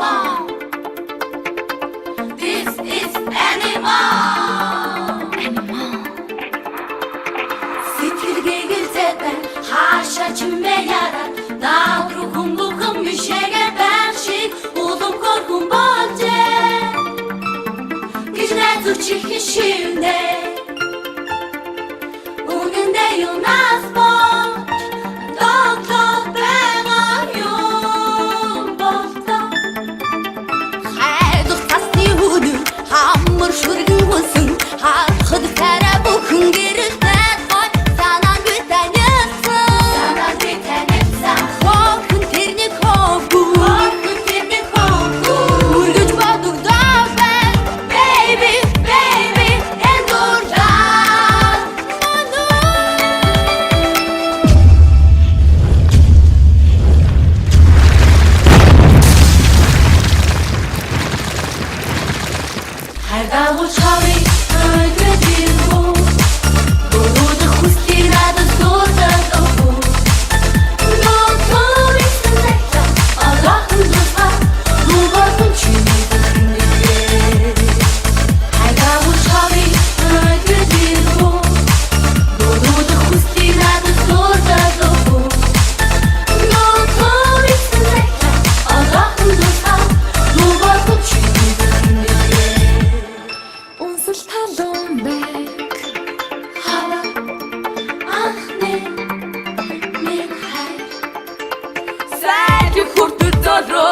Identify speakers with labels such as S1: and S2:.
S1: animal. This is animal. Сэтгэлгээг зэпэн хаашаа чимээ яраад наадруу хүмбүхэн мишэгээ байх шиг улам хөрхөн болжээ. Гэж найдвар чихэн шивнэ. Үнэндээ юунаас болж доктор байгаа юм болтоо. Хайдах тасны хүнү хамар шүргэн хүнсэн харахад хараа бүхэн гэрэлтэй гой санаа би танисан хохын тэрний хоху үргэж бодогдоо бай baby baby эндурдаа хайдаа учари өглөдөө гөрөд хүсти надад дуртад оху нотори сэнэта алахан духа дугатын чимээ хайдаа учари өглөдөө гөрөд хүсти надад дуртад оху нотори сэнэта алахан духа дугатын чимээ Унсал талон бэк хава ахне мен хай сайд хүртэл золроо